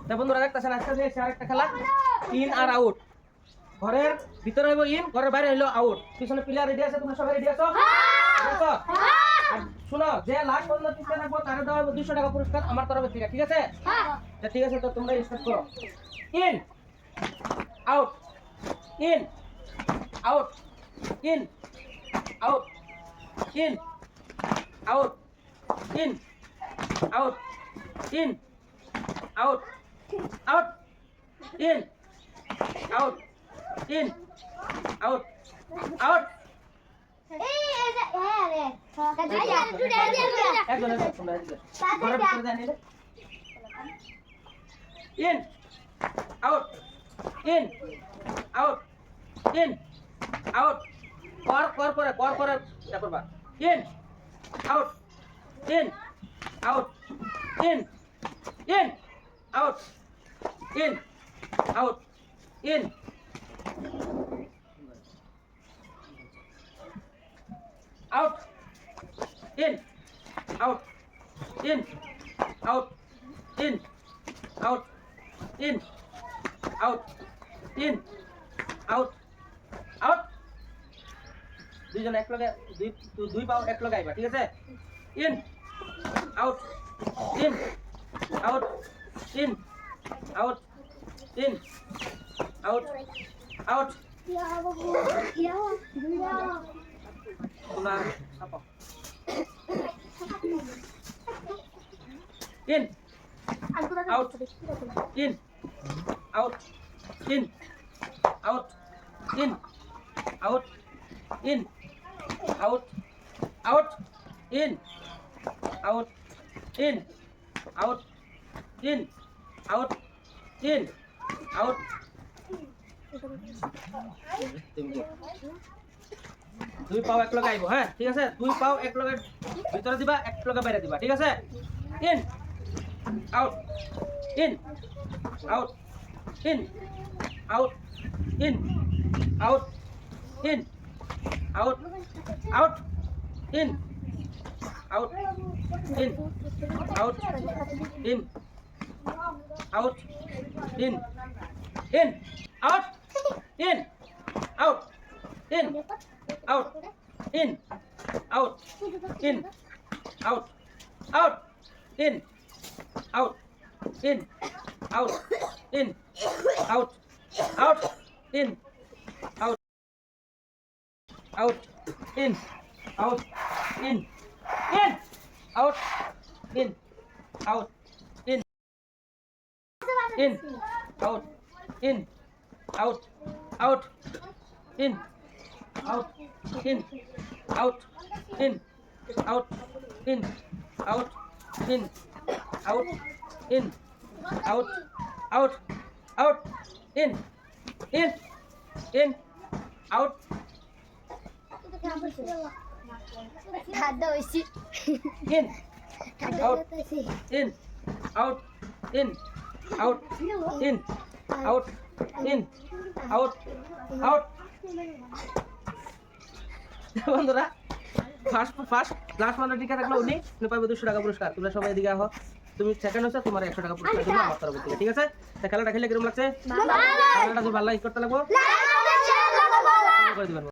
তা বন্ধুরা দেখতেছেন আজকে যে আরেকটা খেলা ইন আর আউট। ঘরের ভিতরে হইব ইন, ঘরের বাইরে হইলো আউট। পিছনে প্লেয়ার রেডি আছে, তোমরা সবাই রেডি আছো? আর শুনো, যে লাস্ট পর্যন্ত টিকে থাকবো তারে দেওয়া হবে 200 টাকা পুরস্কার আমার তরফ থেকে, ঠিক আছে? তা ঠিক আছে, তো তোমরা স্টার্ট করো। In out, in out, in out, in out, in out, in out, out, in out, in out, out. In out, in out, in out. কর করে এটা করবা। In out, in out, in in out, in out, in out, in, out, in, out, in, out, in, out, in, out, out. দুইজন এক লগে দুই পাও এক লগে আইবা, ঠিক আছে? In out, in out, in out, in out, out. Apa? In, out, in, out, in, out, in, out, in, out, out, in, out, in, out, in, out, in, out. দুই পাও এক লগে আইবো, হ্যাঁ ঠিক আছে? দুই পাও এক লগে ভিতরে দিবা, এক লগে বাইরে দিবা, ঠিক আছে? In out, in out, in out, in out, in out, out, in out, in out, in out, in in out, in out, in out, in out, in out, out, in out, in out, in out, out, in out, out, in out, in out, in out, in out, in out, out, in out, in out, in out, in out, in out, in out, out, out, in out. In out, in out, in out, in out, in out, out. বন্ধুরা first last মানে টিকা থাকলো উনি পাবে 200 টাকা পুরস্কার। তোমরা সবাই এদিকে আহো, তুমি সেকেন্ড হচ্ছে তোমার 100 টাকা পুরস্কার দেবো আমার তরফ থেকে, ঠিক আছে? তা খেলাটা খেলে কিরকম লাগছে? খেলাটা যদি ভালো লাগে করতে লাগবো করে দিবেন।